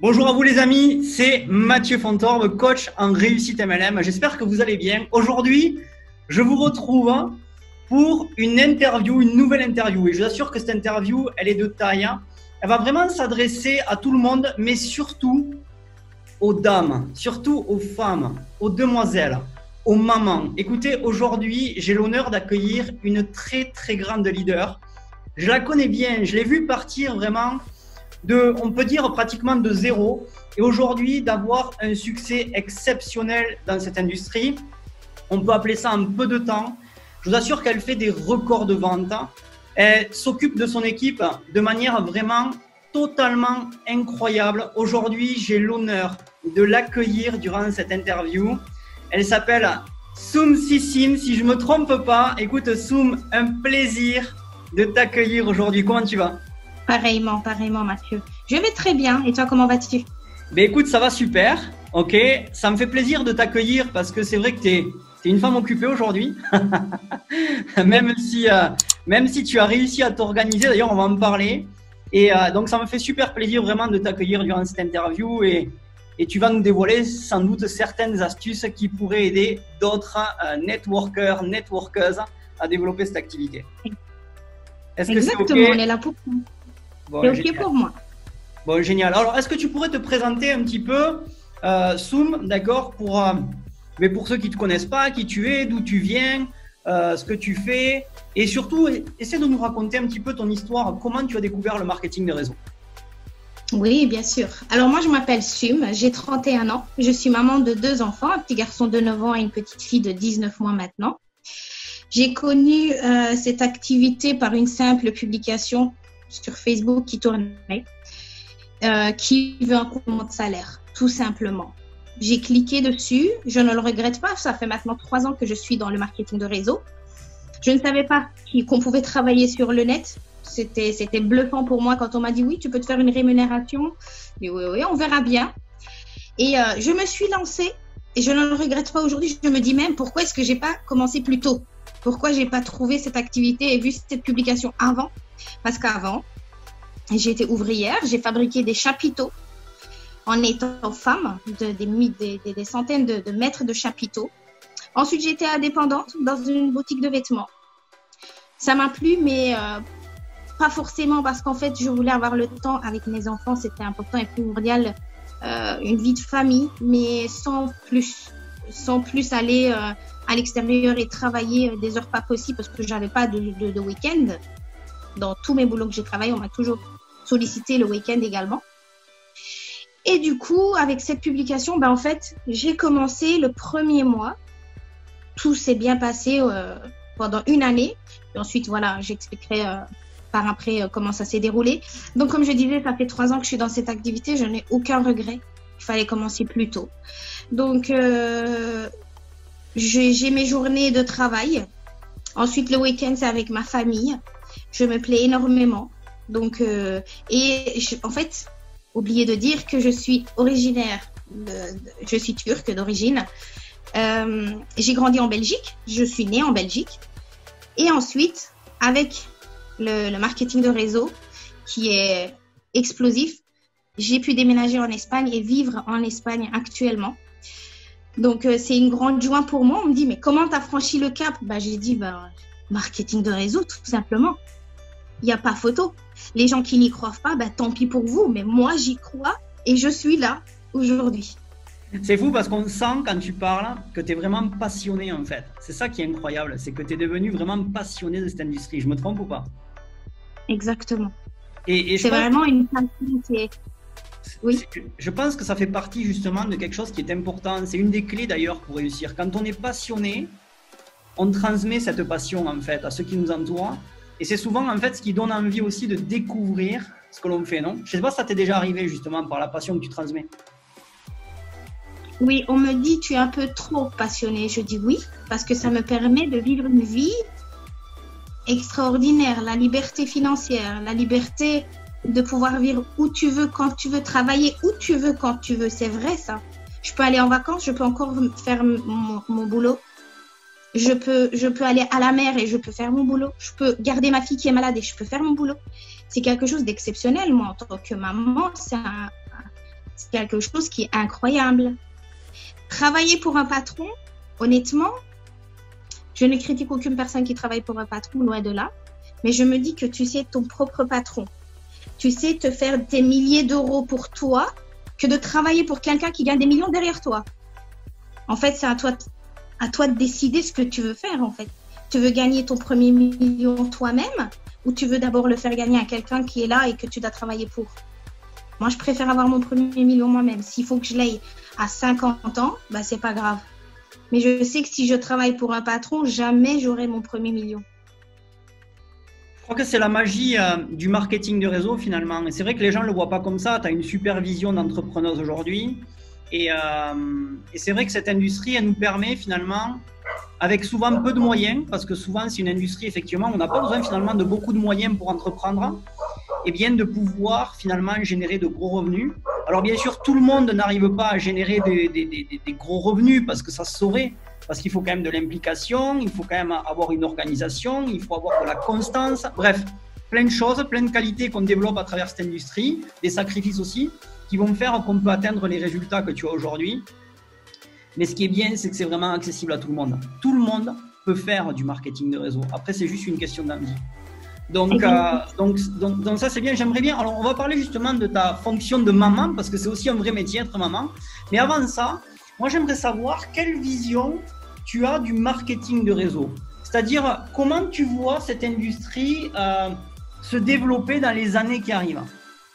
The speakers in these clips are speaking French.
Bonjour à vous les amis, c'est Mathieu Fontorbe, coach en réussite MLM. J'espère que vous allez bien. Aujourd'hui, je vous retrouve pour une interview, une nouvelle interview. Et je vous assure que cette interview, elle est de taille. Elle va vraiment s'adresser à tout le monde, mais surtout aux dames, surtout aux femmes, aux demoiselles, aux mamans. Écoutez, aujourd'hui, j'ai l'honneur d'accueillir une très grande leader. Je la connais bien, je l'ai vue partir vraiment on peut dire pratiquement de zéro, et aujourd'hui d'avoir un succès exceptionnel dans cette industrie. On peut appeler ça en peu de temps. Je vous assure qu'elle fait des records de vente. Elle s'occupe de son équipe de manière vraiment totalement incroyable. Aujourd'hui, j'ai l'honneur de l'accueillir durant cette interview. Elle s'appelle Soum Sissine, si je ne me trompe pas. Écoute Soum, un plaisir de t'accueillir aujourd'hui. Comment tu vas ? Pareillement, Mathieu. Je vais très bien. Et toi, comment vas-tu? Ben écoute, ça va super. Ok, ça me fait plaisir de t'accueillir parce que c'est vrai que tu es une femme occupée aujourd'hui. même si tu as réussi à t'organiser, d'ailleurs, on va en parler. Et donc, ça me fait super plaisir vraiment de t'accueillir durant cette interview et tu vas nous dévoiler sans doute certaines astuces qui pourraient aider d'autres networkers, networkeuses à développer cette activité. Est-ce que c'est OK? On est là pour ça. Bon, c'est OK pour moi. Bon, génial. Alors, est-ce que tu pourrais te présenter un petit peu, Soum, d'accord, mais pour ceux qui ne te connaissent pas, qui tu es, d'où tu viens, ce que tu fais, et surtout, essaie de nous raconter un petit peu ton histoire, comment tu as découvert le marketing de réseau. Oui, bien sûr. Alors, moi, je m'appelle Soum, j'ai 31 ans, je suis maman de 2 enfants, un petit garçon de 9 ans et une petite fille de 19 mois maintenant. J'ai connu cette activité par une simple publication sur Facebook qui tournait, qui veut un complément de salaire, tout simplement. J'ai cliqué dessus, je ne le regrette pas, ça fait maintenant 3 ans que je suis dans le marketing de réseau. Je ne savais pas qu'on pouvait travailler sur le net, c'était bluffant pour moi quand on m'a dit oui, tu peux te faire une rémunération, mais oui, on verra bien. Et je me suis lancée et je ne le regrette pas aujourd'hui, je me dis même pourquoi est-ce que j'ai pas commencé plus tôt? Pourquoi j'ai pas trouvé cette activité et vu cette publication avant? Parce qu'avant, j'étais ouvrière, j'ai fabriqué des chapiteaux en étant femme, des centaines de mètres de chapiteaux. Ensuite, j'étais indépendante dans une boutique de vêtements. Ça m'a plu, mais pas forcément parce qu'en fait, je voulais avoir le temps avec mes enfants, c'était important et primordial, une vie de famille, mais sans plus aller à l'extérieur et travailler des heures pas possibles parce que j'avais pas de week-end. Dans tous mes boulots que j'ai travaillé, on m'a toujours sollicité le week-end également. Et du coup, avec cette publication, en fait, j'ai commencé le premier mois. Tout s'est bien passé pendant une année. Et ensuite, voilà, j'expliquerai par après comment ça s'est déroulé. Donc, comme je disais, ça fait 3 ans que je suis dans cette activité. Je n'ai aucun regret. Il fallait commencer plus tôt. Donc, j'ai mes journées de travail. Ensuite, le week-end, c'est avec ma famille. Je me plais énormément. Donc, en fait, oublié de dire que je suis originaire, je suis turque d'origine. J'ai grandi en Belgique, je suis née en Belgique. Et ensuite, avec le marketing de réseau qui est explosif, j'ai pu déménager en Espagne et vivre en Espagne actuellement. Donc, c'est une grande joie pour moi. On me dit, mais comment tu as franchi le cap? J'ai dit, marketing de réseau, tout simplement. Il n'y a pas photo. Les gens qui n'y croient pas, tant pis pour vous. Mais moi, j'y crois et je suis là aujourd'hui. C'est fou parce qu'on sent quand tu parles que tu es vraiment passionné en fait. C'est ça qui est incroyable, c'est que tu es devenu vraiment passionné de cette industrie. Je me trompe ou pas? Exactement. Et c'est vraiment une passion. Oui. Je pense que ça fait partie justement de quelque chose qui est important. C'est une des clés d'ailleurs pour réussir. Quand on est passionné, on transmet cette passion en fait à ceux qui nous entourent. Et c'est souvent en fait ce qui donne envie aussi de découvrir ce que l'on fait, non? Je ne sais pas si ça t'est déjà arrivé justement par la passion que tu transmets. Oui, on me dit tu es un peu trop passionné. Je dis oui, parce que ça me permet de vivre une vie extraordinaire, la liberté financière, la liberté de pouvoir vivre où tu veux, quand tu veux, travailler où tu veux, quand tu veux. C'est vrai ça. Je peux aller en vacances, je peux encore faire mon boulot. Je peux aller à la mer et je peux faire mon boulot. Je peux garder ma fille qui est malade et je peux faire mon boulot. C'est quelque chose d'exceptionnel, moi, en tant que maman. c'est quelque chose qui est incroyable. Travailler pour un patron, honnêtement, je ne critique aucune personne qui travaille pour un patron, loin de là. Mais je me dis que tu sais ton propre patron. Tu sais te faire des milliers d'euros pour toi que de travailler pour quelqu'un qui gagne des millions derrière toi. En fait, c'est à toi de décider ce que tu veux faire, en fait. Tu veux gagner ton premier million toi-même ou tu veux d'abord le faire gagner à quelqu'un qui est là et que tu dois travailler pour? Moi, je préfère avoir mon premier million moi-même. S'il faut que je l'aie à 50 ans, bah, c'est pas grave. Mais je sais que si je travaille pour un patron, jamais j'aurai mon premier million. Je crois que c'est la magie du marketing de réseau finalement. Et c'est vrai que les gens ne le voient pas comme ça. Tu as une super vision d'entrepreneuse aujourd'hui. Et c'est vrai que cette industrie, elle nous permet finalement, avec souvent peu de moyens, parce que souvent c'est une industrie, effectivement, on n'a pas besoin finalement de beaucoup de moyens pour entreprendre, et bien de pouvoir finalement générer de gros revenus. Alors bien sûr, tout le monde n'arrive pas à générer des gros revenus parce que ça se saurait, parce qu'il faut quand même de l'implication, il faut quand même avoir une organisation, il faut avoir de la constance, bref, plein de choses, plein de qualités qu'on développe à travers cette industrie, des sacrifices aussi, qui vont faire qu'on peut atteindre les résultats que tu as aujourd'hui. Mais ce qui est bien, c'est que c'est vraiment accessible à tout le monde. Tout le monde peut faire du marketing de réseau. Après, c'est juste une question d'envie. Donc ça, c'est bien. J'aimerais bien. Alors, on va parler justement de ta fonction de maman, parce que c'est aussi un vrai métier, être maman. Mais avant ça, moi, j'aimerais savoir quelle vision tu as du marketing de réseau. C'est-à-dire, comment tu vois cette industrie se développer dans les années qui arrivent?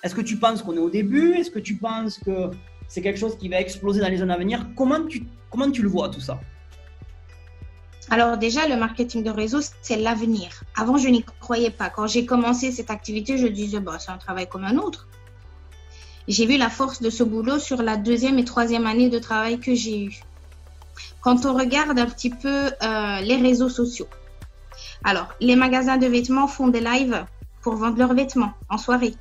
Est-ce que tu penses qu'on est au début? Est-ce que tu penses que c'est quelque chose qui va exploser dans les années à venir? Comment tu le vois tout ça? Alors déjà, le marketing de réseau, c'est l'avenir. Avant, je n'y croyais pas. Quand j'ai commencé cette activité, je disais, bah, c'est un travail comme un autre. J'ai vu la force de ce boulot sur la 2e et 3e année de travail que j'ai eue. Quand on regarde un petit peu les réseaux sociaux. Alors, les magasins de vêtements font des lives pour vendre leurs vêtements en soirée.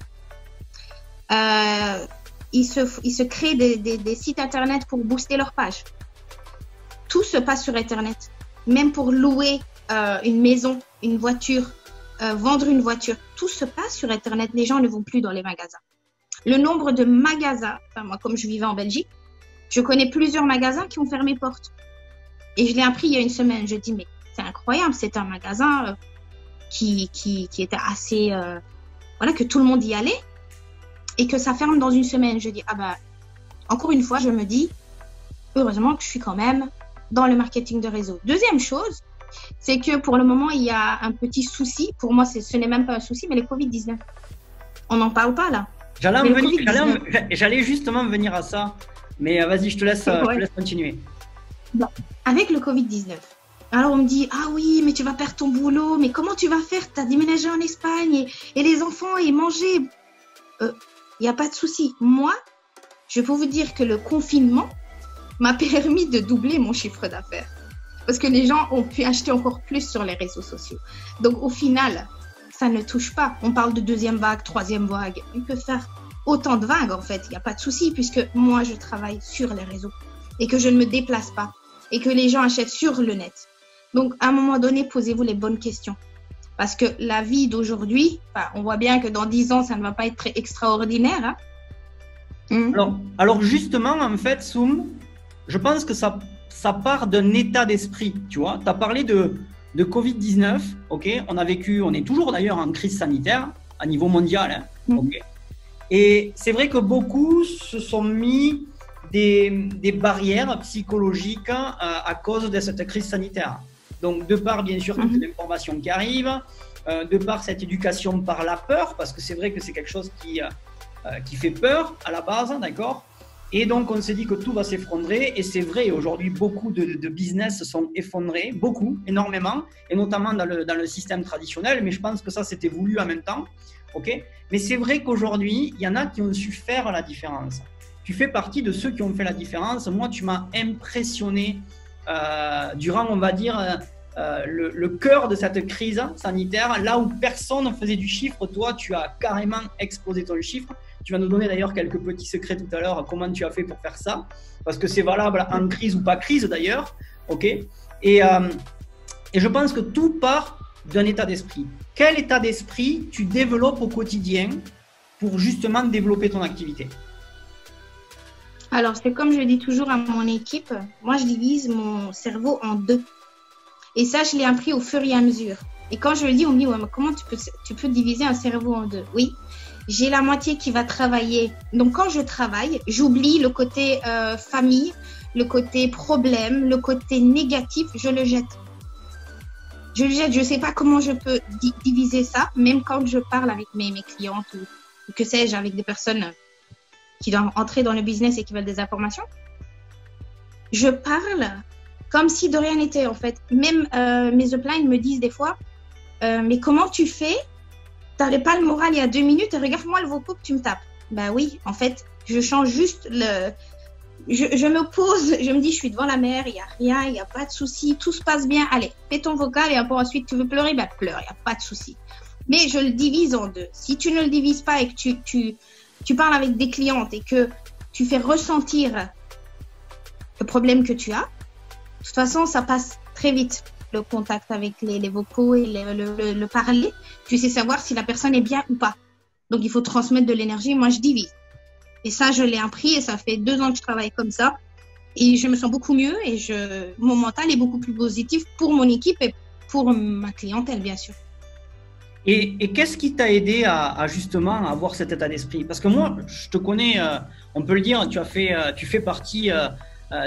Ils se créent des sites internet pour booster leur page. Tout se passe sur internet. Même pour louer une maison, une voiture, vendre une voiture, tout se passe sur internet. Les gens ne vont plus dans les magasins. Le nombre de magasins, enfin moi comme je vivais en Belgique, je connais plusieurs magasins qui ont fermé porte. Et je l'ai appris il y a une semaine. Je dis mais c'est incroyable, c'est un magasin qui était assez, voilà, que tout le monde y allait. Et que ça ferme dans une semaine. Je dis, ah bah, encore une fois, je me dis, heureusement que je suis quand même dans le marketing de réseau. Deuxième chose, c'est que pour le moment, il y a un petit souci. Pour moi, ce n'est même pas un souci, mais le Covid-19. On n'en parle pas là. J'allais justement venir à ça. Mais vas-y, je te laisse continuer. Bon. Avec le Covid-19, alors on me dit, ah oui, mais tu vas perdre ton boulot. Mais comment tu vas faire? Tu as déménagé en Espagne et les enfants et manger. Il n'y a pas de souci. Moi, je peux vous dire que le confinement m'a permis de doubler mon chiffre d'affaires. Parce que les gens ont pu acheter encore plus sur les réseaux sociaux. Donc, au final, ça ne touche pas. On parle de 2e vague, 3e vague. On peut faire autant de vagues, en fait. Il n'y a pas de souci puisque moi, je travaille sur les réseaux et que je ne me déplace pas et que les gens achètent sur le net. Donc, à un moment donné, posez-vous les bonnes questions. Parce que la vie d'aujourd'hui, on voit bien que dans 10 ans, ça ne va pas être très extraordinaire. Hein. Alors justement, en fait, Soum, je pense que ça part d'un état d'esprit. Tu vois, tu as parlé de Covid-19. Okay, on est toujours d'ailleurs en crise sanitaire à niveau mondial. Hein, okay. Et c'est vrai que beaucoup se sont mis des barrières psychologiques à cause de cette crise sanitaire. Donc, de par, bien sûr, toute l'information qui arrive, de par cette éducation par la peur, parce que c'est vrai que c'est quelque chose qui fait peur à la base, d'accord? Et donc, on s'est dit que tout va s'effondrer, et c'est vrai, aujourd'hui, beaucoup de business se sont effondrés, beaucoup, énormément, et notamment dans le système traditionnel, mais je pense que ça, c'était voulu en même temps, ok? Mais c'est vrai qu'aujourd'hui, il y en a qui ont su faire la différence. Tu fais partie de ceux qui ont fait la différence. Moi, tu m'as impressionné durant, on va dire, le cœur de cette crise sanitaire, là où personne ne faisait du chiffre, toi, tu as carrément explosé ton chiffre. Tu vas nous donner d'ailleurs quelques petits secrets tout à l'heure, comment tu as fait pour faire ça, parce que c'est valable en crise ou pas crise d'ailleurs, ok? Et je pense que tout part d'un état d'esprit. Quel état d'esprit tu développes au quotidien pour justement développer ton activité? Alors, c'est comme je dis toujours à mon équipe, moi, je divise mon cerveau en deux. Et ça, je l'ai appris au fur et à mesure. Et quand je le dis, on me dit, ouais, mais comment tu peux diviser un cerveau en deux? Oui, j'ai la moitié qui va travailler. Donc, quand je travaille, j'oublie le côté famille, le côté problème, le côté négatif, je le jette. Je le jette, je ne sais pas comment je peux diviser ça, même quand je parle avec mes clientes ou que sais-je, avec des personnes qui doivent entrer dans le business et qui veulent des informations. Je parle comme si de rien n'était, en fait. Même mes uplines me disent des fois, mais comment tu fais? Tu n'avais pas le moral il y a 2 minutes et regarde-moi le vocaux que tu me tapes. Ben oui, en fait, je change juste le... Je me pose, je me dis, je suis devant la mer, il n'y a rien, il n'y a pas de souci, tout se passe bien. Allez, fais ton vocal et après ensuite tu veux pleurer, ben pleure, il n'y a pas de souci. Mais je le divise en deux. Si tu ne le divises pas et que tu parles avec des clientes et que tu fais ressentir le problème que tu as, de toute façon, ça passe très vite, le contact avec les vocaux et le parler. Tu sais savoir si la personne est bien ou pas. Donc, il faut transmettre de l'énergie. Moi, je divise. Et ça, je l'ai appris et ça fait 2 ans que je travaille comme ça. Et je me sens beaucoup mieux et mon mental est beaucoup plus positif pour mon équipe et pour ma clientèle, bien sûr. Et qu'est-ce qui t'a aidé à justement avoir cet état d'esprit? Parce que moi, je te connais, on peut le dire, tu fais partie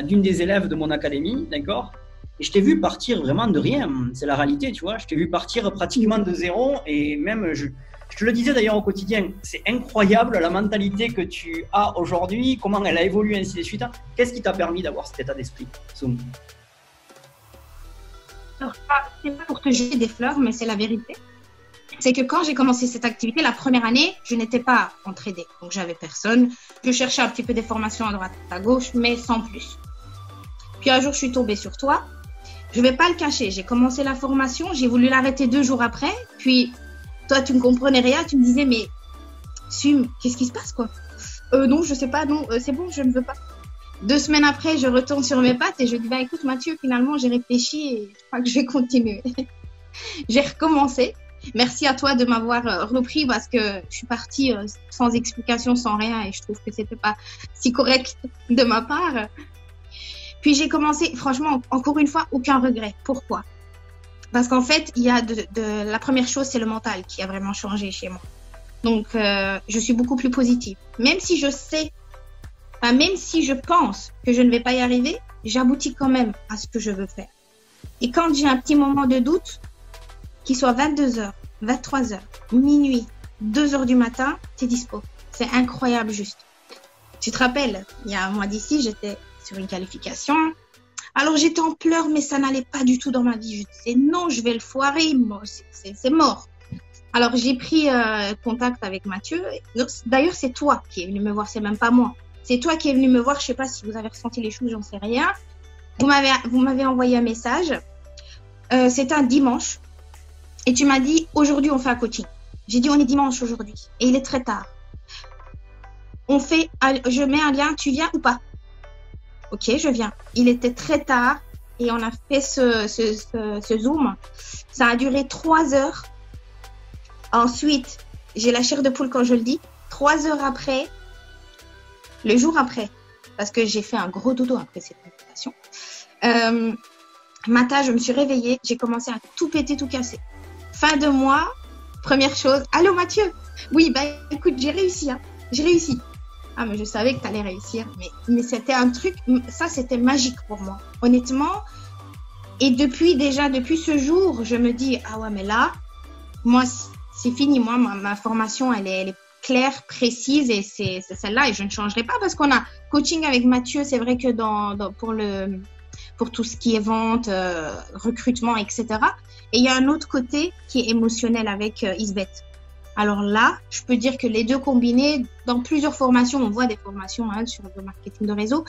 d'une des élèves de mon académie, d'accord? Et je t'ai vu partir vraiment de rien, c'est la réalité, tu vois. Je t'ai vu partir pratiquement de zéro et même, je te le disais d'ailleurs au quotidien, c'est incroyable la mentalité que tu as aujourd'hui, comment elle a évolué, ainsi de suite. Qu'est-ce qui t'a permis d'avoir cet état d'esprit, Soum? Alors, c'est pas pour te jeter des fleurs, mais c'est la vérité. C'est que quand j'ai commencé cette activité, la première année, je n'étais pas en trading. Donc, j'avais personne. Je cherchais un petit peu des formations à droite, à gauche, mais sans plus. Puis un jour, je suis tombée sur toi. Je ne vais pas le cacher. J'ai commencé la formation. J'ai voulu l'arrêter 2 jours après. Puis, toi, tu ne me comprenais rien. Tu me disais, mais Sum, qu'est-ce qui se passe, quoi? Non, je ne sais pas. Non, c'est bon, je ne veux pas. 2 semaines après, je retourne sur mes pattes et je dis, bah, écoute, Mathieu, finalement, j'ai réfléchi et je crois que je vais continuer. J'ai recommencé. Merci à toi de m'avoir repris parce que je suis partie sans explication, sans rien et je trouve que c'était pas si correct de ma part. Puis j'ai commencé, franchement, encore une fois, aucun regret. Pourquoi? Parce qu'en fait, il y a la première chose, c'est le mental qui a vraiment changé chez moi. Donc, je suis beaucoup plus positive. Même si je sais, même si je pense que je ne vais pas y arriver, j'aboutis quand même à ce que je veux faire. Et quand j'ai un petit moment de doute, qu'il soit 22h, 23h, minuit, 2h du matin, t'es dispo. C'est incroyable juste. Tu te rappelles, il y a un mois d'ici, j'étais sur une qualification. Alors j'étais en pleurs, mais ça n'allait pas du tout dans ma vie. Je disais non, je vais le foirer, c'est mort. Alors j'ai pris contact avec Mathieu. D'ailleurs, c'est toi qui es venu me voir, c'est même pas moi. C'est toi qui es venu me voir, je sais pas si vous avez ressenti les choses, j'en sais rien. Vous m'avez envoyé un message. C'était un dimanche. Et tu m'as dit, aujourd'hui, on fait un coaching. J'ai dit, on est dimanche aujourd'hui. Et il est très tard. Je mets un lien, tu viens ou pas? Ok, je viens. Il était très tard et on a fait ce Zoom. Ça a duré 3 heures. Ensuite, j'ai la chair de poule quand je le dis. 3 heures après, le jour après, parce que j'ai fait un gros dodo après cette méditation. Matin, je me suis réveillée. J'ai commencé à tout péter, tout casser. Fin de mois, première chose. Allô Mathieu? Oui, bah écoute, j'ai réussi. Hein. J'ai réussi. Ah, mais je savais que tu allais réussir. Mais c'était un truc, ça c'était magique pour moi, honnêtement. Et depuis ce jour, je me dis, ah ouais, mais là, moi, c'est fini. Moi, ma formation, elle est claire, précise et c'est celle-là et je ne changerai pas parce qu'on a coaching avec Mathieu. C'est vrai que pour tout ce qui est vente, recrutement, etc. Et il y a un autre côté qui est émotionnel avec Isbeth. Alors là, je peux dire que les deux combinés, dans plusieurs formations, on voit des formations sur le marketing de réseau,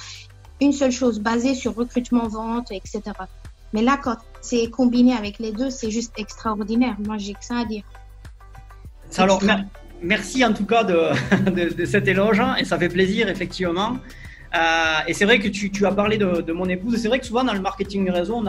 une seule chose basée sur recrutement, vente, etc. Mais là, quand c'est combiné avec les deux, c'est juste extraordinaire. Moi, j'ai que ça à dire. Alors, merci en tout cas de cet éloge et ça fait plaisir, effectivement. Et c'est vrai que tu as parlé de mon épouse. C'est vrai que souvent dans le marketing du réseau,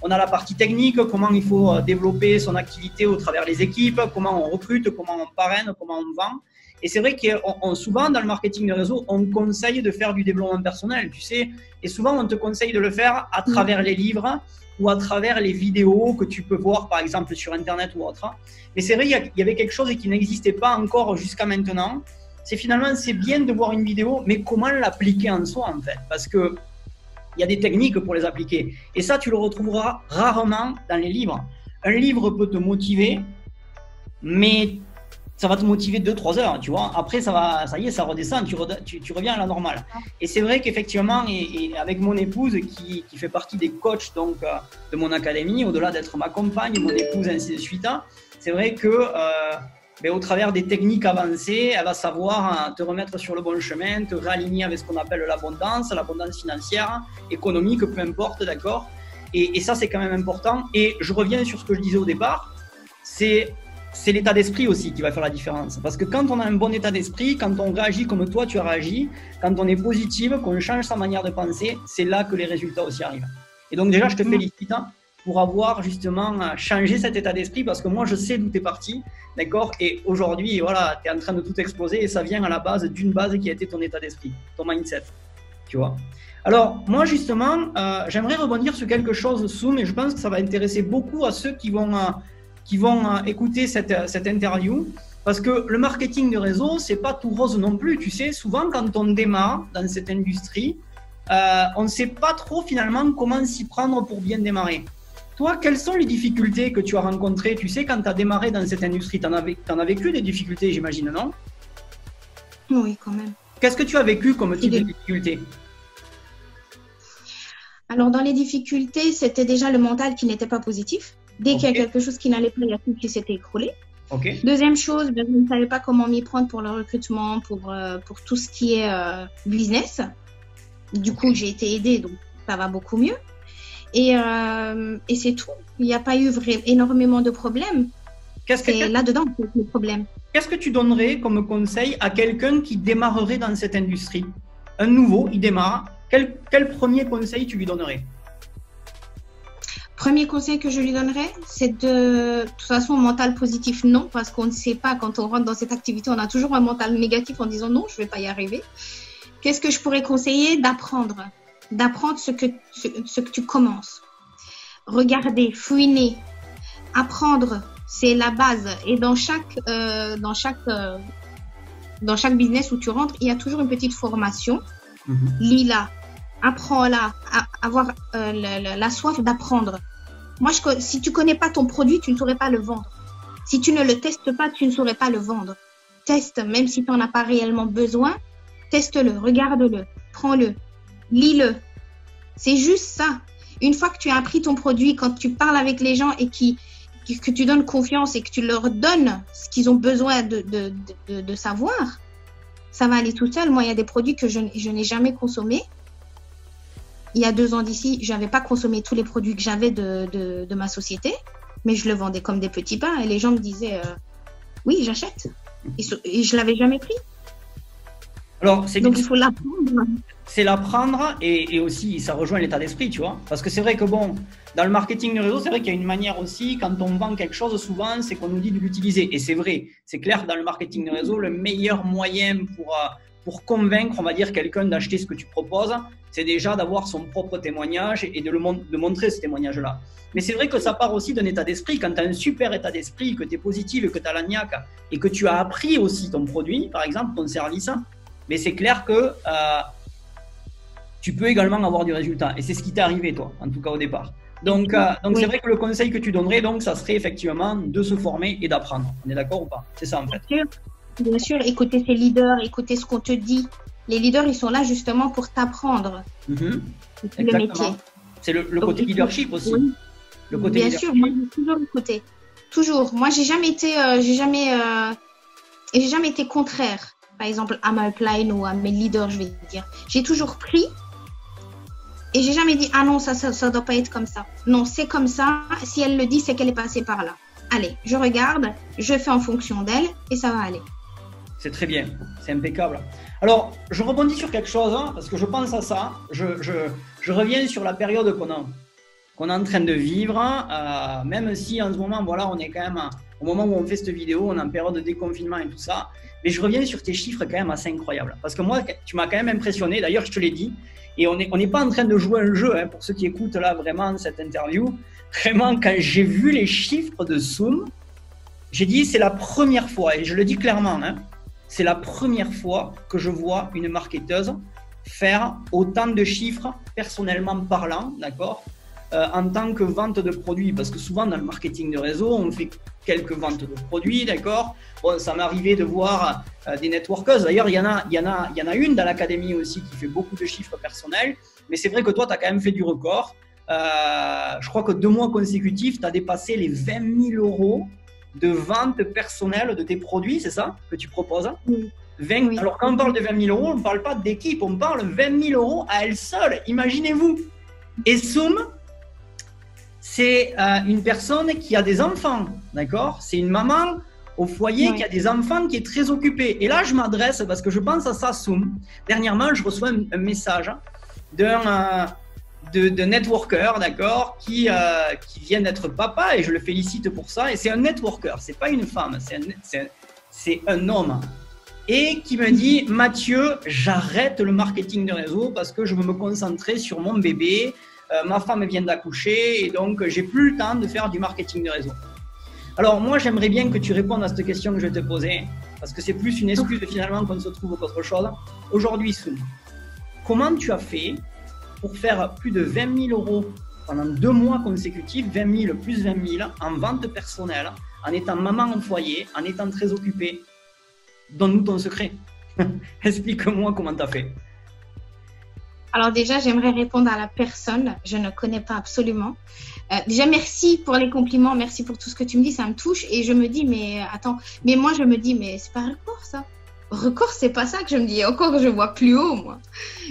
on a la partie technique, comment il faut développer son activité au travers des équipes, comment on recrute, comment on parraine, comment on vend. Et c'est vrai que souvent, dans le marketing de réseau, on conseille de faire du développement personnel, tu sais. Et souvent, on te conseille de le faire à travers les livres ou à travers les vidéos que tu peux voir, par exemple, sur Internet ou autre. Mais c'est vrai, il y avait quelque chose qui n'existait pas encore jusqu'à maintenant. C'est bien de voir une vidéo, mais comment l'appliquer en soi, en fait. Parce que il y a des techniques pour les appliquer. Et ça, tu le retrouveras rarement dans les livres. Un livre peut te motiver, mais ça va te motiver 2-3 heures, tu vois. Après, ça y est, ça redescend, tu reviens à la normale. Et c'est vrai qu'effectivement, et avec mon épouse qui fait partie des coachs donc, de mon académie, au-delà d'être ma compagne, mon épouse, ainsi de suite, c'est vrai que au travers des techniques avancées, elle va savoir te remettre sur le bon chemin, te réaligner avec ce qu'on appelle l'abondance financière, économique, peu importe, d'accord. Et ça, c'est quand même important. Et je reviens sur ce que je disais au départ, c'est l'état d'esprit aussi qui va faire la différence. Parce que quand on a un bon état d'esprit, quand on réagit comme toi tu as réagi, quand on est positif, qu'on change sa manière de penser, c'est là que les résultats aussi arrivent. Et donc déjà, je te félicite pour avoir justement changé cet état d'esprit, parce que moi, je sais d'où tu es parti, d'accord. Et aujourd'hui, voilà, tu es en train de tout exploser et ça vient à la base d'une base qui a été ton état d'esprit, ton mindset, tu vois. Alors, moi, justement, j'aimerais rebondir sur quelque chose, Soum, et je pense que ça va intéresser beaucoup à ceux qui vont écouter cette interview, parce que le marketing de réseau, c'est pas tout rose non plus. Tu sais, souvent, quand on démarre dans cette industrie, on ne sait pas trop finalement comment s'y prendre pour bien démarrer. Toi, quelles sont les difficultés que tu as rencontrées? Tu sais, quand tu as démarré dans cette industrie, tu en as vécu des difficultés, j'imagine, non? Oui, quand même. Qu'est-ce que tu as vécu comme type de difficulté? Alors, dans les difficultés, c'était déjà le mental qui n'était pas positif. Dès qu'il y a quelque chose qui n'allait pas, il y a tout qui s'était écroulé. Deuxième chose, je ne savais pas comment m'y prendre pour le recrutement, pour tout ce qui est business. Du coup, j'ai été aidée, donc ça va beaucoup mieux. Et c'est tout. Il n'y a pas eu énormément de problèmes. C'est là-dedans que c'est le problème. Qu'est-ce que tu donnerais comme conseil à quelqu'un qui démarrerait dans cette industrie? Un nouveau, il démarre. Quel premier conseil tu lui donnerais? Premier conseil que je lui donnerais, c'est de toute façon, mental positif, non, parce qu'on ne sait pas, quand on rentre dans cette activité, on a toujours un mental négatif en disant non, je ne vais pas y arriver. Qu'est-ce que je pourrais conseiller? D'apprendre ce que tu commences. Regarder, fouiner, apprendre, c'est la base. Et dans chaque business où tu rentres, il y a toujours une petite formation. Lis-la, apprends-la, avoir la soif d'apprendre. Moi, si tu connais pas ton produit, tu ne saurais pas le vendre. Si tu ne le testes pas, tu ne saurais pas le vendre. Teste, même si tu n'en as pas réellement besoin, teste-le, regarde-le, prends-le, lis-le. C'est juste ça. Une fois que tu as appris ton produit, quand tu parles avec les gens et que tu donnes confiance et que tu leur donnes ce qu'ils ont besoin de savoir, ça va aller tout seul. Moi, il y a des produits que je n'ai jamais consommés. Il y a 2 ans d'ici, je n'avais pas consommé tous les produits que j'avais de ma société, mais je le vendais comme des petits pains et les gens me disaient oui, j'achète. Et je ne l'avais jamais pris. Alors, donc, il faut l'apprendre. C'est l'apprendre et aussi, ça rejoint l'état d'esprit, tu vois. Parce que c'est vrai que bon, dans le marketing de réseau, c'est vrai qu'il y a une manière aussi, quand on vend quelque chose, souvent, c'est qu'on nous dit de l'utiliser. Et c'est vrai, c'est clair, dans le marketing de réseau, le meilleur moyen pour convaincre, on va dire, quelqu'un d'acheter ce que tu proposes, c'est déjà d'avoir son propre témoignage et de montrer ce témoignage-là. Mais c'est vrai que ça part aussi d'un état d'esprit. Quand tu as un super état d'esprit, que tu es positif et que tu as la niaque et que tu as appris aussi ton produit, par exemple, ton service, mais c'est clair que tu peux également avoir du résultat. Et c'est ce qui t'est arrivé, toi, en tout cas au départ. Donc c'est vrai que le conseil que tu donnerais, donc, ça serait effectivement de se former et d'apprendre. On est d'accord ou pas? C'est ça, en fait. Bien sûr, écouter tes leaders, écouter ce qu'on te dit. Les leaders, ils sont là justement pour t'apprendre le métier. C'est le côté leadership aussi. Oui. Le côté bien sûr, moi j'ai toujours écouté. Toujours. Moi, j'ai jamais été contraire, par exemple, à ma upline ou à mes leaders, je vais dire. J'ai toujours pris et j'ai jamais dit ah non, ça doit pas être comme ça. Non, c'est comme ça. Si elle le dit, c'est qu'elle est passée par là. Allez, je regarde, je fais en fonction d'elle et ça va aller. C'est très bien, c'est impeccable. Alors, je rebondis sur quelque chose, parce que je pense à ça. Je reviens sur la période qu'on est en train de vivre, même si en ce moment, voilà, on est quand même au moment où on fait cette vidéo, on est en période de déconfinement et tout ça. Mais je reviens sur tes chiffres quand même assez incroyables. Parce que moi, tu m'as quand même impressionné. D'ailleurs, je te l'ai dit. Et on n'est pas en train de jouer un jeu, hein, pour ceux qui écoutent là vraiment cette interview. Vraiment, quand j'ai vu les chiffres de Soum, j'ai dit c'est la première fois, et je le dis clairement, hein, c'est la première fois que je vois une marketeuse faire autant de chiffres personnellement parlant, d'accord, en tant que vente de produits. Parce que souvent dans le marketing de réseau, on fait quelques ventes de produits, d'accord. Bon, ça m'est arrivé de voir des networkers. D'ailleurs, il y en a une dans l'académie aussi qui fait beaucoup de chiffres personnels. Mais c'est vrai que toi, tu as quand même fait du record. Je crois que 2 mois consécutifs, tu as dépassé les 20 000 euros de vente personnelle de tes produits, c'est ça que tu proposes? Oui. 20, oui. Alors, quand on parle de 20 000 euros, on ne parle pas d'équipe, on parle de 20 000 euros à elle seule. Imaginez-vous. Et Soum, c'est une personne qui a des enfants, d'accord? C'est une maman au foyer qui a des enfants, qui est très occupée. Et là, je m'adresse, parce que je pense à ça, Soum. Dernièrement, je reçois un message de networker, d'accord, qui vient d'être papa, et je le félicite pour ça. Et c'est un networker, c'est pas une femme, c'est un homme. Et qui me dit, Mathieu, j'arrête le marketing de réseau parce que je veux me concentrer sur mon bébé. Ma femme vient d'accoucher et donc j'ai plus le temps de faire du marketing de réseau. Alors moi, j'aimerais bien que tu répondes à cette question que je vais te poser, parce que c'est plus une excuse finalement qu'on se trouve qu'autre chose. Aujourd'hui, Soum, comment tu as fait pour faire plus de 20 000 euros pendant 2 mois consécutifs, 20 000 plus 20 000 en vente personnelle, en étant maman au foyer, en étant très occupée? Donne-nous ton secret. Explique-moi comment tu as fait. Alors déjà, j'aimerais répondre à la personne. Je ne connais pas absolument. Déjà, merci pour les compliments. Merci pour tout ce que tu me dis. Ça me touche. Et je me dis, mais attends. Mais moi, je me dis, mais c'est pas record, ça. Record, c'est pas ça que je me dis. Encore, je vois plus haut, moi.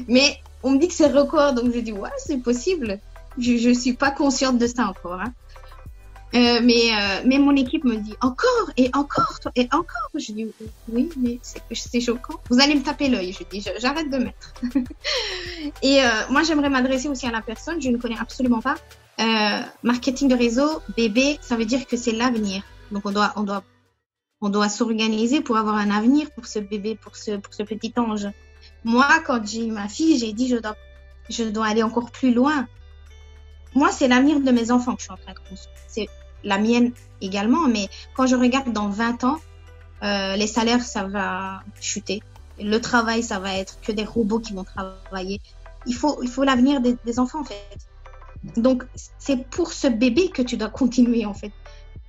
Mais on me dit que c'est record. Donc, je dis, ouais, c'est possible. Je suis pas consciente de ça encore. Hein. Mais mon équipe me dit encore et encore et encore. Je dis oui, mais c'est choquant. Vous allez me taper l'œil. Je dis j'arrête de mettre. Et moi j'aimerais m'adresser aussi à la personne. Je ne connais absolument pas. Marketing de réseau, bébé, ça veut dire que c'est l'avenir. Donc on doit s'organiser pour avoir un avenir pour ce bébé, pour ce petit ange. Moi quand j'ai eu ma fille, j'ai dit je dois aller encore plus loin. Moi, c'est l'avenir de mes enfants que je suis en train de construire. C'est la mienne également, mais quand je regarde dans 20 ans, les salaires, ça va chuter. Le travail, ça va être que des robots qui vont travailler. Il faut l'avenir des enfants, en fait. Donc, c'est pour ce bébé que tu dois continuer, en fait.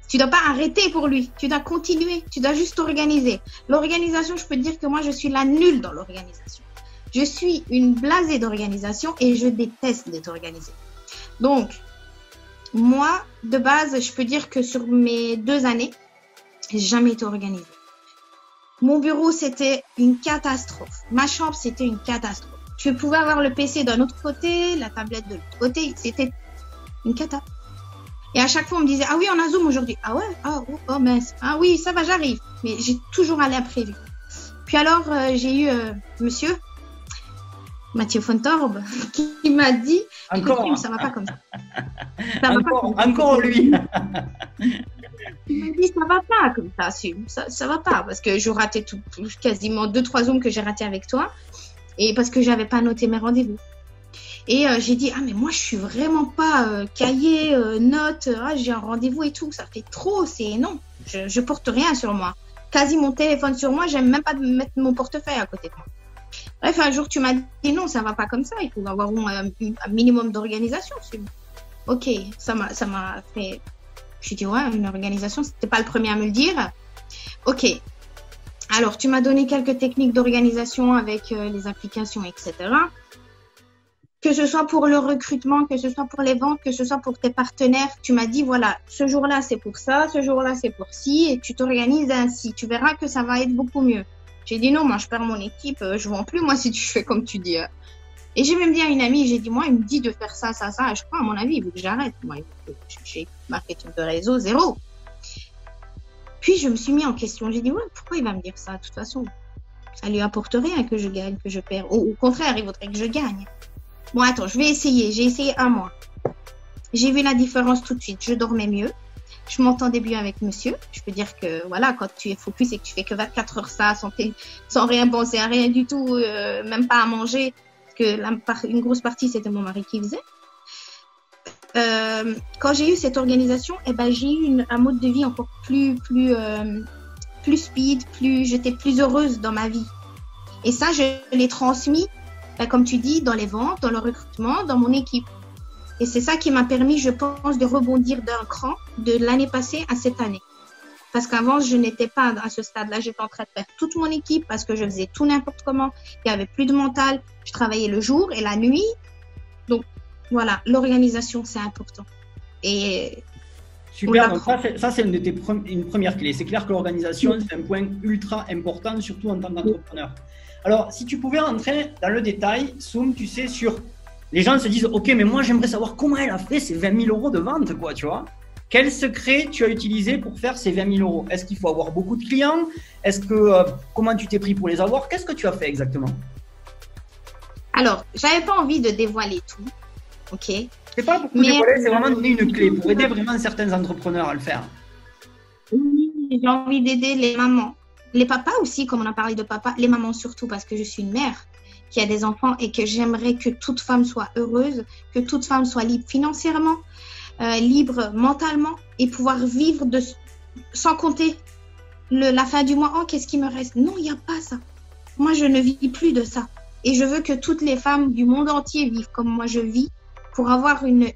Tu dois pas arrêter pour lui. Tu dois continuer. Tu dois juste t'organiser. L'organisation, je peux te dire que moi, je suis la nulle dans l'organisation. Je suis une blasée d'organisation et je déteste d'être organisée. Donc, moi, de base, je peux dire que sur mes 2 années, j'ai jamais été organisée. Mon bureau, c'était une catastrophe. Ma chambre, c'était une catastrophe. Je pouvais avoir le PC d'un autre côté, la tablette de l'autre côté. C'était une cata. Et à chaque fois, on me disait, ah oui, on a Zoom aujourd'hui. Ah ouais? Oh mince. Ah oui, ça va, j'arrive. Mais j'ai toujours à l'imprévu. Puis alors, j'ai eu monsieur Mathieu Fontorbe qui m'a dit encore, ça va pas comme ça. Encore lui. Il m'a dit ça va pas comme ça, ça va pas parce que je ratais quasiment 2-3 zooms que j'ai raté avec toi et parce que j'avais pas noté mes rendez-vous. Et j'ai dit mais moi je suis vraiment pas cahier note, j'ai un rendez-vous et tout, ça fait trop, c'est non, je porte rien sur moi. Quasi mon téléphone sur moi, j'aime même pas mettre mon portefeuille à côté de moi. Bref, un jour, tu m'as dit non, ça va pas comme ça. Il faut avoir un minimum d'organisation. Ok, ça m'a fait. Je dit ouais, une organisation, c'était pas le premier à me le dire. Ok. Alors, tu m'as donné quelques techniques d'organisation avec les applications, etc. Que ce soit pour le recrutement, que ce soit pour les ventes, que ce soit pour tes partenaires, tu m'as dit voilà, ce jour-là c'est pour ça, ce jour-là c'est pour ci, et tu t'organises ainsi. Tu verras que ça va être beaucoup mieux. J'ai dit non, moi je perds mon équipe, je vends plus moi si tu fais comme tu dis. Et j'ai même dit à une amie, j'ai dit moi il me dit de faire ça, et je crois à mon avis il veut que j'arrête. Moi j'ai marketing de réseau 0. Puis je me suis mis en question, j'ai dit ouais pourquoi il va me dire ça de toute façon, ça lui apporte rien que je gagne, que je perds. Au contraire il voudrait que je gagne. Bon attends, je vais essayer, j'ai essayé 1 mois. J'ai vu la différence tout de suite, je dormais mieux, Je m'entendais bien avec monsieur. Je peux dire que voilà, quand tu es focus et que tu fais que 24 heures ça, sans rien penser à rien du tout, même pas à manger, parce que une grosse partie, c'était mon mari qui faisait. Quand j'ai eu cette organisation, j'ai eu un mode de vie encore plus speed, j'étais plus heureuse dans ma vie. Et ça, je l'ai transmis, comme tu dis, dans les ventes, dans le recrutement, dans mon équipe. Et c'est ça qui m'a permis, je pense, de rebondir d'un cran de l'année passée à cette année. Parce qu'avant, je n'étais pas à ce stade-là. J'étais en train de faire toute mon équipe parce que je faisais tout n'importe comment. Il n'y avait plus de mental. Je travaillais le jour et la nuit. Donc, voilà, l'organisation, c'est important. Et super, donc ça c'est une première clé. C'est clair que l'organisation, c'est un point ultra important, surtout en tant qu'entrepreneur. Alors, si tu pouvais rentrer dans le détail, Soum, tu sais, sur… Les gens se disent, OK, mais moi, j'aimerais savoir comment elle a fait ces 20 000 € de vente, quoi, tu vois. Quel secret tu as utilisé pour faire ces 20 000 €? Est-ce qu'il faut avoir beaucoup de clients? Comment tu t'es pris pour les avoir? Qu'est-ce que tu as fait exactement? Alors, j'avais pas envie de dévoiler tout, OK? C'est pas pour tout dévoiler, c'est vraiment donner une clé pour aider vraiment certains entrepreneurs à le faire. Oui, j'ai envie d'aider les mamans. Les papas aussi, comme on a parlé de papa, les mamans surtout, parce que je suis une mère qui a des enfants et que j'aimerais que toute femme soit heureuse, que toute femme soit libre financièrement, libre mentalement et pouvoir vivre sans compter la fin du mois. Oh, qu'est-ce qui me reste? Non, il n'y a pas ça. Moi, je ne vis plus de ça. Et je veux que toutes les femmes du monde entier vivent comme moi je vis pour avoir une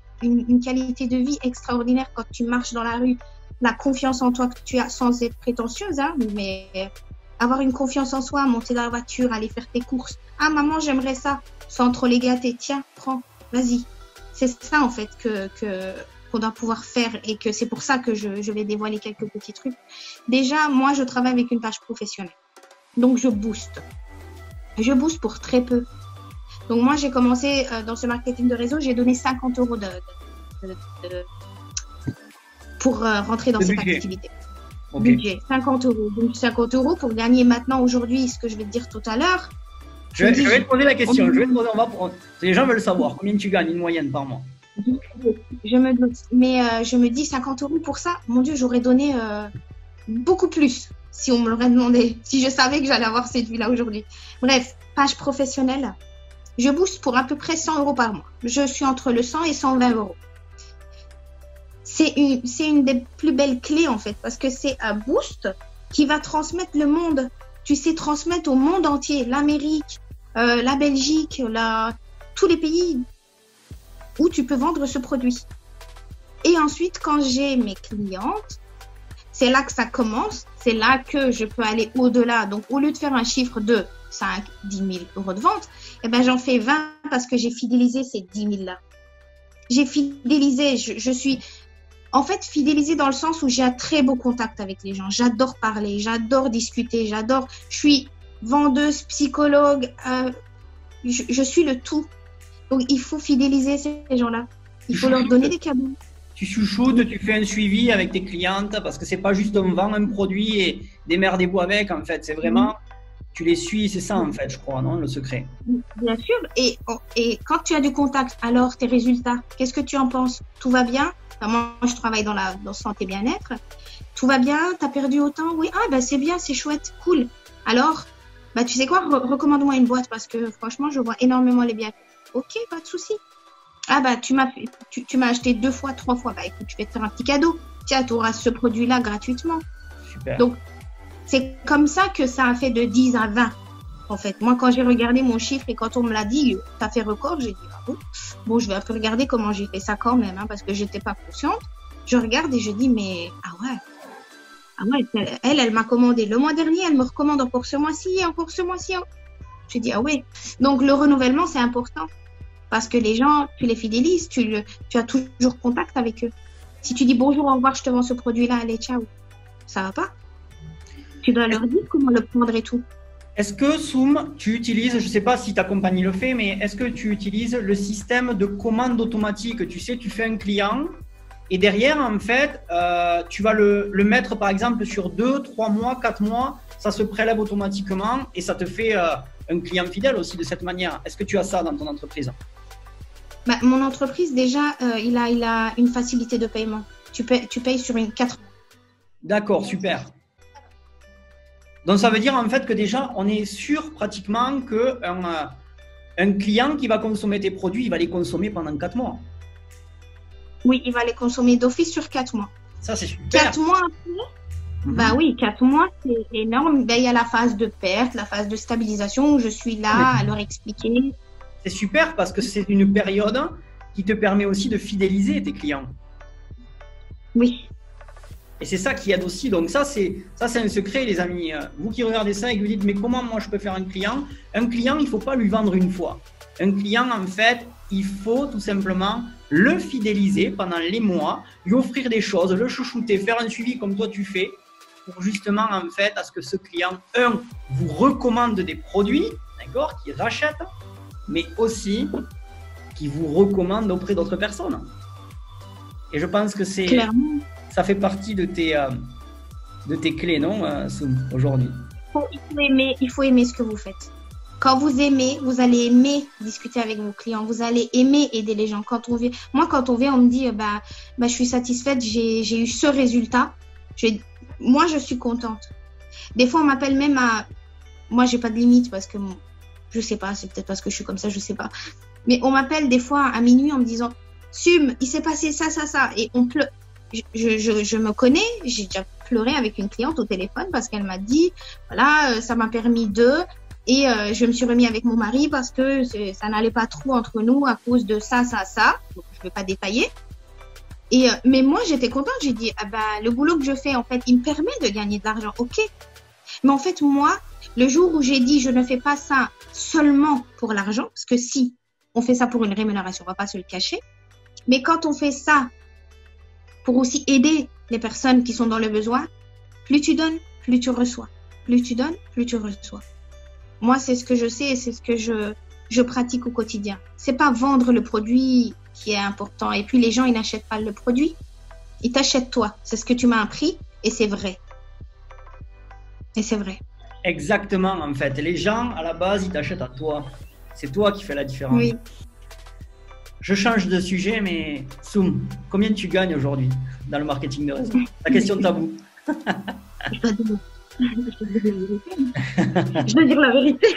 qualité de vie extraordinaire quand tu marches dans la rue. La confiance en toi que tu as sans être prétentieuse, hein, mais avoir une confiance en soi, monter dans la voiture, aller faire tes courses. Ah maman, j'aimerais ça, sans trop les gâter. Tiens, prends, vas-y. C'est ça en fait qu'on doit pouvoir faire et que c'est pour ça que je vais dévoiler quelques petits trucs. Déjà, moi, je travaille avec une page professionnelle. Donc, je booste. Je booste pour très peu. Donc, moi, j'ai commencé dans ce marketing de réseau, j'ai donné 50 € pour rentrer dans cette activité. Okay. Budget, 50 €. Donc 50 € pour gagner maintenant, aujourd'hui, ce que je vais te dire tout à l'heure. Je vais te poser la question. Les gens veulent savoir combien tu gagnes une moyenne par mois. Je me doute. Mais je me dis 50 € pour ça. Mon Dieu, j'aurais donné beaucoup plus si on me l'aurait demandé. Si je savais que j'allais avoir cette vie-là aujourd'hui. Bref, page professionnelle. Je booste pour à peu près 100 € par mois. Je suis entre le 100 et 120 €. C'est une des plus belles clés en fait, parce que c'est un boost qui va transmettre le monde. Tu sais, transmettre au monde entier, l'Amérique, la Belgique, tous les pays où tu peux vendre ce produit. Et ensuite, quand j'ai mes clientes, c'est là que ça commence, c'est là que je peux aller au-delà. Donc, au lieu de faire un chiffre de 5, 10 000 € de vente, j'en fais 20 parce que j'ai fidélisé ces 10 000 là. J'ai fidélisé, je suis… En fait, fidélisée dans le sens où j'ai un très beau contact avec les gens. J'adore parler, j'adore discuter, je suis vendeuse, psychologue, je suis le tout. Donc, il faut fidéliser ces gens-là. Il faut leur donner des cadeaux. Tu chouchoutes, tu fais un suivi avec tes clientes parce que c'est pas juste on vend un produit et démerdez-vous avec, en fait. C'est vraiment, tu les suis, c'est ça, en fait, je crois, non, le secret. Bien sûr. Et quand tu as du contact, alors tes résultats, qu'est-ce que tu en penses? Tout va bien? Moi, je travaille dans santé bien-être. Tout va bien? Tu as perdu autant? Oui. Ah, c'est bien, c'est chouette, cool. Alors, tu sais quoi? Recommande-moi une boîte parce que franchement, je vois énormément les bienfaits. Ok, pas de souci. Ah, tu m'as acheté 2 fois, 3 fois. Écoute, je vais te faire un petit cadeau. Tiens, tu auras ce produit-là gratuitement. Super. Donc, c'est comme ça que ça a fait de 10 à 20. En fait, moi, quand j'ai regardé mon chiffre et quand on me l'a dit, tu as fait record, j'ai dit, ah bon? Bon, je vais un peu regarder comment j'ai fait ça quand même, parce que je n'étais pas consciente. Je regarde et je dis, mais ah ouais, elle m'a commandé le mois dernier, elle me recommande encore ce mois-ci, encore ce mois-ci. Je dis, ah ouais. Donc, le renouvellement, c'est important parce que les gens, tu les fidélises, tu as toujours contact avec eux. Si tu dis bonjour, au revoir, je te vends ce produit-là, allez, ciao, ça va pas. Tu dois leur dire comment le prendre et tout. Est-ce que, Soum, tu utilises, je ne sais pas si ta compagnie le fait, mais est-ce que tu utilises le système de commande automatique? Tu sais, tu fais un client et derrière, en fait, tu vas le mettre, par exemple, sur 2, 3 mois, 4 mois, ça se prélève automatiquement et ça te fait un client fidèle aussi de cette manière. Est-ce que tu as ça dans ton entreprise? Mon entreprise, déjà, il a une facilité de paiement. tu payes sur une 4 mois. D'accord, super. Donc, ça veut dire en fait que déjà, on est sûr pratiquement qu'un client qui va consommer tes produits, il va les consommer pendant 4 mois. Oui, il va les consommer d'office sur 4 mois. Ça, c'est super. 4 mois après, bah oui, 4 mois, c'est énorme. Ben, il y a la phase de perte, la phase de stabilisation où je suis là à leur expliquer. C'est super parce que c'est une période qui te permet aussi de fidéliser tes clients. Oui. Et c'est ça qui aide aussi. Donc ça, c'est un secret, les amis. Vous qui regardez ça et que vous dites, mais comment moi je peux faire un client? Un client, il ne faut pas lui vendre une fois. Un client, en fait, il faut tout simplement le fidéliser pendant les mois, lui offrir des choses, le chouchouter, faire un suivi comme toi tu fais, pour justement, en fait, à ce que ce client, vous recommande des produits, d'accord, qu'il rachète, mais aussi qu'il vous recommande auprès d'autres personnes. Et je pense que ça fait partie de tes clés, non, Soum, aujourd'hui? Il faut aimer ce que vous faites. Quand vous aimez, vous allez aimer discuter avec vos clients. Vous allez aimer aider les gens. Quand on vient, on me dit, je suis satisfaite, j'ai eu ce résultat. Moi, je suis contente. Des fois, on m'appelle même à... Moi, j'ai pas de limite parce que, je sais pas, c'est peut-être parce que je suis comme ça, je sais pas. Mais on m'appelle des fois à minuit en me disant, Sum, il s'est passé ça, ça, ça. Et on pleure. Je me connais, j'ai déjà pleuré avec une cliente au téléphone parce qu'elle m'a dit, voilà, ça m'a permis et je me suis remis avec mon mari parce que ça n'allait pas trop entre nous à cause de ça, ça, ça. Donc, je ne vais pas détailler. Mais moi, j'étais contente. J'ai dit, le boulot que je fais, en fait, il me permet de gagner de l'argent. OK. Mais en fait, moi, le jour où j'ai dit, je ne fais pas ça seulement pour l'argent, parce que si on fait ça pour une rémunération, on ne va pas se le cacher. Mais quand on fait ça pour aussi aider les personnes qui sont dans le besoin, plus tu donnes, plus tu reçois. Plus tu donnes, plus tu reçois. Moi, c'est ce que je sais et c'est ce que je pratique au quotidien. C'est pas vendre le produit qui est important. Et puis, les gens, ils n'achètent pas le produit. Ils t'achètent toi. C'est ce que tu m'as appris et c'est vrai. Et c'est vrai. Exactement, en fait. Les gens, à la base, ils t'achètent à toi. C'est toi qui fais la différence. Oui. Je change de sujet, mais Soum, combien tu gagnes aujourd'hui dans le marketing de réseau? La question tabou. Je veux dire la vérité.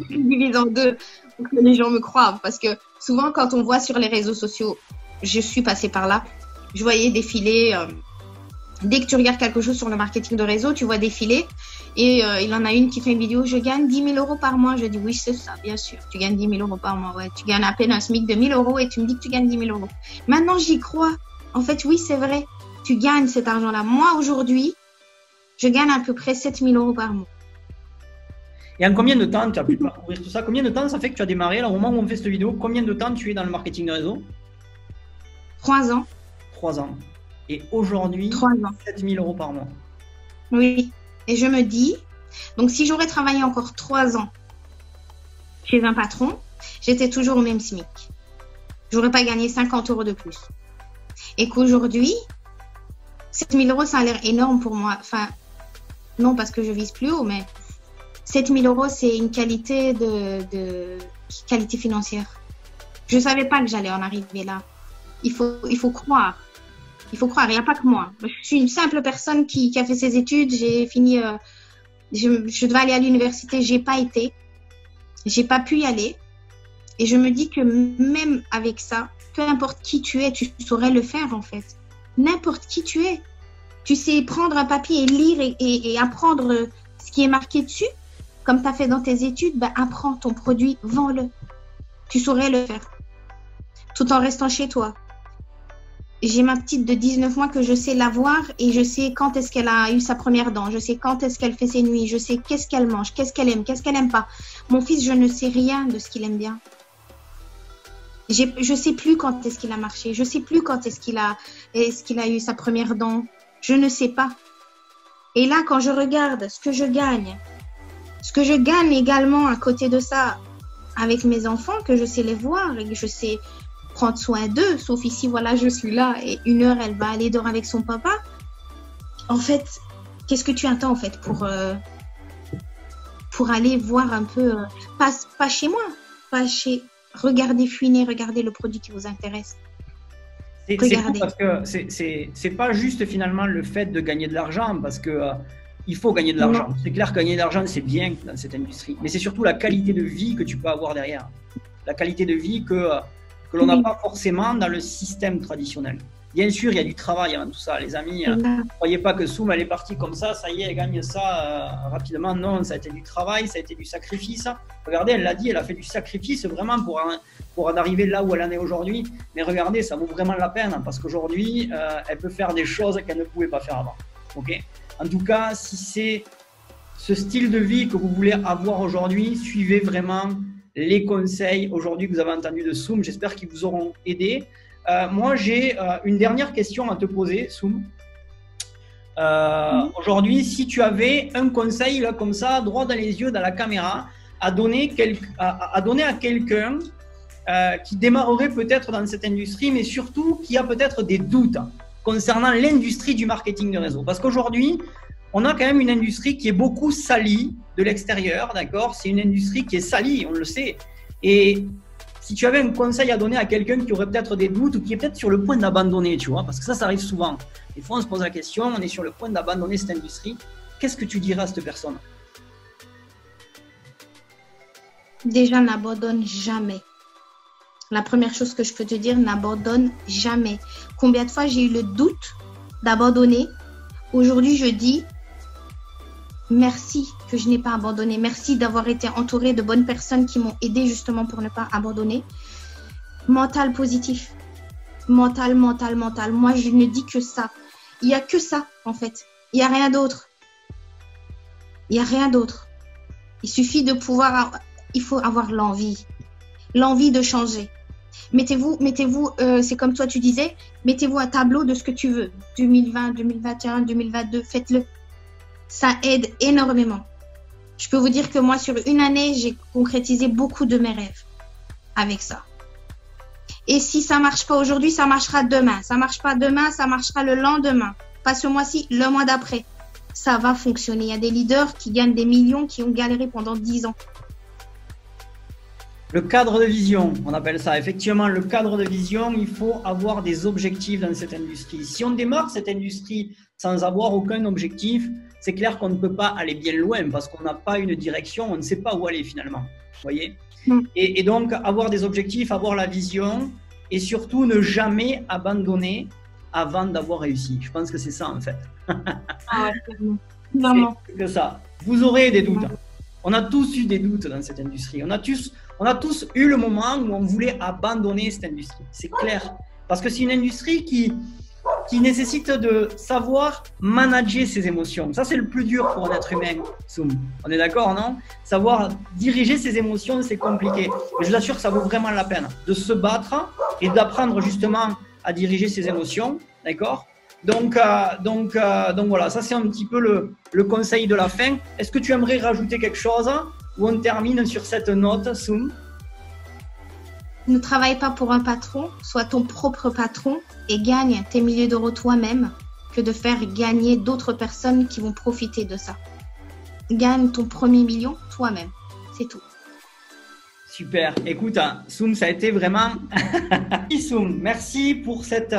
Je divise en deux pour que les gens me croient. Parce que souvent, quand on voit sur les réseaux sociaux, je suis passée par là, je voyais défiler. Dès que tu regardes quelque chose sur le marketing de réseau, tu vois défiler. Et il en a une qui fait une vidéo, je gagne 10 000 euros par mois. Je dis oui, c'est ça, bien sûr. Tu gagnes 10 000 euros par mois. Ouais, tu gagnes à peine un SMIC de 1 000 euros et tu me dis que tu gagnes 10 000 euros. Maintenant, j'y crois. En fait, oui, c'est vrai. Tu gagnes cet argent-là. Moi, aujourd'hui, je gagne à peu près 7 000 euros par mois. Et en combien de temps tu as pu parcourir tout ça? Combien de temps ça fait que tu as démarré? Là, au moment où on fait cette vidéo, combien de temps tu es dans le marketing de réseau? 3 ans. 3 ans. Et aujourd'hui, 7 000 euros par mois. Oui. Et je me dis, donc si j'aurais travaillé encore 3 ans chez un patron, j'étais toujours au même SMIC. J'aurais pas gagné 50 euros de plus. Et qu'aujourd'hui, 7 000 euros, ça a l'air énorme pour moi. Enfin, non, parce que je vise plus haut, mais 7 000 euros, c'est une qualité qualité financière. Je savais pas que j'allais en arriver là. Il faut croire. Il faut croire, il n'y a pas que moi. Je suis une simple personne qui a fait ses études. J'ai fini, je devais aller à l'université, j'ai pas été. J'ai pas pu y aller. Et je me dis que même avec ça, peu importe qui tu es, tu saurais le faire en fait. N'importe qui tu es. Tu sais prendre un papier et lire et apprendre ce qui est marqué dessus. Comme tu as fait dans tes études, apprends ton produit, vends-le. Tu saurais le faire. Tout en restant chez toi. J'ai ma petite de 19 mois que je sais la voir et je sais quand est-ce qu'elle a eu sa première dent. Je sais quand est-ce qu'elle fait ses nuits. Je sais qu'est-ce qu'elle mange, qu'est-ce qu'elle aime pas. Mon fils, je ne sais rien de ce qu'il aime bien. Je sais plus quand est-ce qu'il a marché. Je sais plus quand est-ce qu'il a eu sa première dent. Je ne sais pas. Et là, quand je regarde ce que je gagne également à côté de ça avec mes enfants, que je sais les voir et que je sais prendre soin d'eux, sauf ici, voilà, je suis là et 1 heure, elle va aller dormir avec son papa. En fait, qu'est-ce que tu attends en fait pour aller voir un peu, pas chez moi, regarder, fouiner, regarder le produit qui vous intéresse. C'est fou parce que c'est pas juste finalement le fait de gagner de l'argent, parce que il faut gagner de l'argent. C'est clair que gagner de l'argent, c'est bien dans cette industrie, mais c'est surtout la qualité de vie que tu peux avoir derrière. La qualité de vie que l'on n'a pas forcément dans le système traditionnel. Bien sûr, il y a du travail avant tout ça, les amis. Ne croyez pas que Soum, elle est partie comme ça y est, elle gagne ça rapidement. Non, ça a été du travail, ça a été du sacrifice. Regardez, elle l'a dit, elle a fait du sacrifice vraiment pour en arriver là où elle en est aujourd'hui. Mais regardez, ça vaut vraiment la peine parce qu'aujourd'hui, elle peut faire des choses qu'elle ne pouvait pas faire avant. Okay, en tout cas, si c'est ce style de vie que vous voulez avoir aujourd'hui, suivez vraiment les conseils aujourd'hui que vous avez entendus de Soum. J'espère qu'ils vous auront aidé. Moi, j'ai une dernière question à te poser, Soum. Aujourd'hui, si tu avais un conseil là, comme ça, droit dans les yeux, dans la caméra, à donner à quelqu'un qui démarrerait peut-être dans cette industrie, mais surtout qui a peut-être des doutes concernant l'industrie du marketing de réseau. Parce qu'aujourd'hui, on a quand même une industrie qui est beaucoup salie de l'extérieur, d'accord? C'est une industrie qui est salie, on le sait. Et si tu avais un conseil à donner à quelqu'un qui aurait peut-être des doutes ou qui est peut-être sur le point d'abandonner, tu vois, parce que ça arrive souvent. Des fois, on se pose la question, on est sur le point d'abandonner cette industrie. Qu'est-ce que tu dirais à cette personne? Déjà, n'abandonne jamais. La première chose que je peux te dire, n'abandonne jamais. Combien de fois j'ai eu le doute d'abandonner? Aujourd'hui, je dis merci que je n'ai pas abandonné. Merci d'avoir été entourée de bonnes personnes qui m'ont aidé justement pour ne pas abandonner. Mental positif. Mental. Moi, je ne dis que ça. Il n'y a que ça, en fait. Il n'y a rien d'autre. Il n'y a rien d'autre. Il suffit de pouvoir... Il faut avoir l'envie. L'envie de changer. Mettez-vous, c'est comme toi tu disais, mettez-vous un tableau de ce que tu veux. 2020, 2021, 2022, faites-le. Ça aide énormément. Je peux vous dire que moi, sur une année, j'ai concrétisé beaucoup de mes rêves avec ça. Et si ça ne marche pas aujourd'hui, ça marchera demain. Ça ne marche pas demain, ça marchera le lendemain. Pas ce mois-ci, le mois d'après. Ça va fonctionner. Il y a des leaders qui gagnent des millions, qui ont galéré pendant 10 ans. Le cadre de vision, on appelle ça. Effectivement, le cadre de vision, il faut avoir des objectifs dans cette industrie. Si on démarre cette industrie sans avoir aucun objectif, c'est clair qu'on ne peut pas aller bien loin parce qu'on n'a pas une direction, on ne sait pas où aller finalement. Vous voyez ? Et donc, avoir des objectifs, avoir la vision et surtout ne jamais abandonner avant d'avoir réussi. Je pense que c'est ça en fait. Ah ouais, vraiment. C'est que ça. Vous aurez des doutes. On a tous eu des doutes dans cette industrie. On a tous eu le moment où on voulait abandonner cette industrie. C'est clair. Parce que c'est une industrie qui nécessite de savoir manager ses émotions. Ça, c'est le plus dur pour un être humain, Soum. On est d'accord, non? Savoir diriger ses émotions, c'est compliqué. Mais je vous assure que ça vaut vraiment la peine de se battre et d'apprendre justement à diriger ses émotions. D'accord? Donc voilà, ça c'est un petit peu le conseil de la fin. Est-ce que tu aimerais rajouter quelque chose ou on termine sur cette note, Soum? Ne travaille pas pour un patron, sois ton propre patron et gagne tes milliers d'euros toi-même que de faire gagner d'autres personnes qui vont profiter de ça. Gagne ton premier million toi-même, c'est tout. Super. Écoute, Soum, ça a été vraiment... Soum, merci pour cette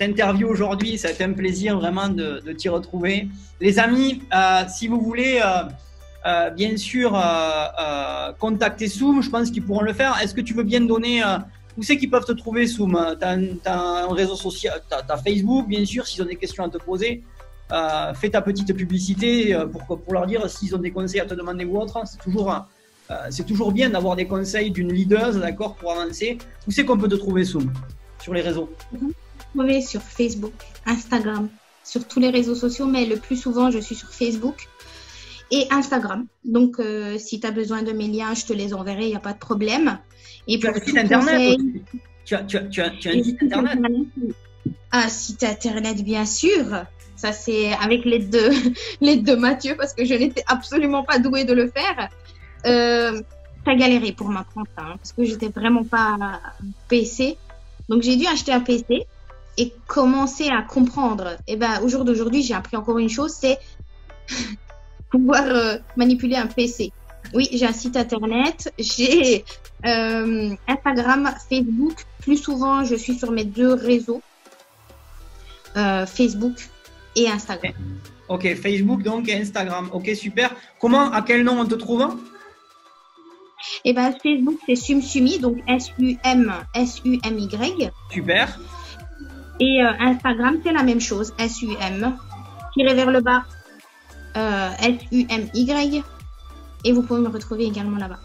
interview aujourd'hui. Ça a été un plaisir vraiment de t'y retrouver. Les amis, si vous voulez bien sûr contacter Soum, je pense qu'ils pourront le faire. Est-ce que tu veux bien donner... où c'est qu'ils peuvent te trouver, Soum? Tu as un réseau social, tu as Facebook, bien sûr, s'ils ont des questions à te poser. Fais ta petite publicité pour leur dire s'ils ont des conseils à te demander ou autre. C'est toujours bien d'avoir des conseils d'une leaduse, d'accord, pour avancer. Où c'est qu'on peut te trouver, Soum, sur les réseaux? Vous trouvez sur Facebook, Instagram, sur tous les réseaux sociaux, mais le plus souvent, je suis sur Facebook et Instagram. Donc, si tu as besoin de mes liens, je te les enverrai, il n'y a pas de problème. Et tu as un site internet aussi. Tu as un site internet? Un site internet, bien sûr. Ça, c'est avec l'aide de Mathieu parce que je n'étais absolument pas douée de le faire. T'as galéré pour m'apprendre ça parce que j'étais vraiment pas PC. Donc, j'ai dû acheter un PC et commencer à comprendre. Et ben, au jour d'aujourd'hui, j'ai appris encore une chose, c'est pouvoir manipuler un PC. Oui, j'ai un site internet, j'ai Instagram, Facebook. Plus souvent, je suis sur mes deux réseaux, Facebook et Instagram. Ok, Facebook donc et Instagram. Ok, super. Comment, à quel nom on te trouve? Et ben Facebook, c'est SumSumi, donc SUMSUMY. Super. Et Instagram, c'est la même chose, SUM, tiré vers le bas, SUMY. Et vous pouvez me retrouver également là-bas.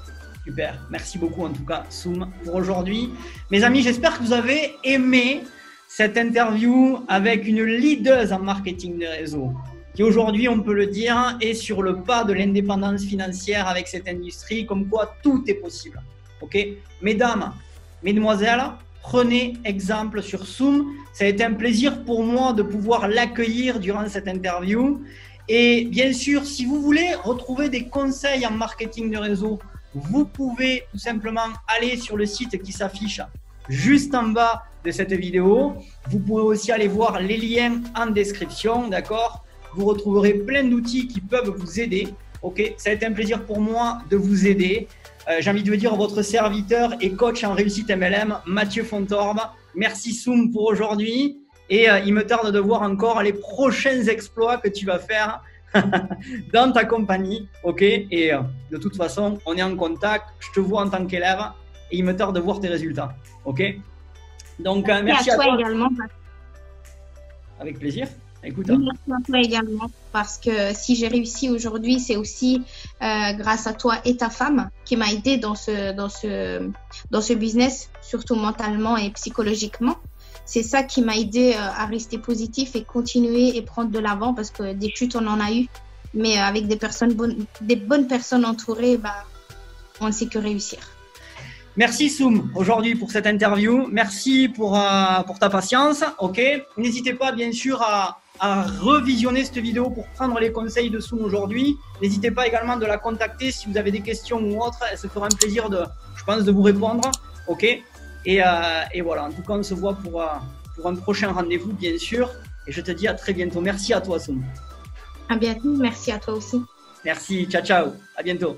Super. Merci beaucoup en tout cas, Soum, pour aujourd'hui. Mes amis, j'espère que vous avez aimé cette interview avec une leaduse en marketing de réseau qui aujourd'hui, on peut le dire, est sur le pas de l'indépendance financière avec cette industrie, comme quoi tout est possible. Ok, mesdames, mesdemoiselles, prenez exemple sur Soum. Ça a été un plaisir pour moi de pouvoir l'accueillir durant cette interview. Et bien sûr, si vous voulez retrouver des conseils en marketing de réseau, vous pouvez tout simplement aller sur le site qui s'affiche juste en bas de cette vidéo. Vous pouvez aussi aller voir les liens en description, d'accord? Vous retrouverez plein d'outils qui peuvent vous aider. Ok, ça a été un plaisir pour moi de vous aider. J'ai envie de vous dire, votre serviteur et coach en réussite MLM, Mathieu Fontorbe. Merci Soum pour aujourd'hui. Et il me tarde de voir encore les prochains exploits que tu vas faire dans ta compagnie. Ok, et de toute façon, on est en contact. Je te vois en tant qu'élève et il me tarde de voir tes résultats. Ok, donc merci à toi également. Avec plaisir. Écoute, merci à toi également, parce que si j'ai réussi aujourd'hui, c'est aussi grâce à toi et ta femme qui m'a aidé dans ce business, surtout mentalement et psychologiquement. C'est ça qui m'a aidé à rester positif et continuer et prendre de l'avant, parce que des chutes, on en a eu, mais avec des bonnes personnes entourées, bah, on ne sait que réussir. Merci Soum aujourd'hui pour cette interview. Merci pour ta patience. Ok, n'hésitez pas bien sûr à revisionner cette vidéo pour prendre les conseils de Soum aujourd'hui. N'hésitez pas également de la contacter si vous avez des questions ou autres. Elle se fera un plaisir je pense, de vous répondre. Ok, et voilà. En tout cas, on se voit pour un prochain rendez-vous bien sûr. Et je te dis à très bientôt. Merci à toi Soum. À bientôt. Merci à toi aussi. Merci. Ciao ciao. À bientôt.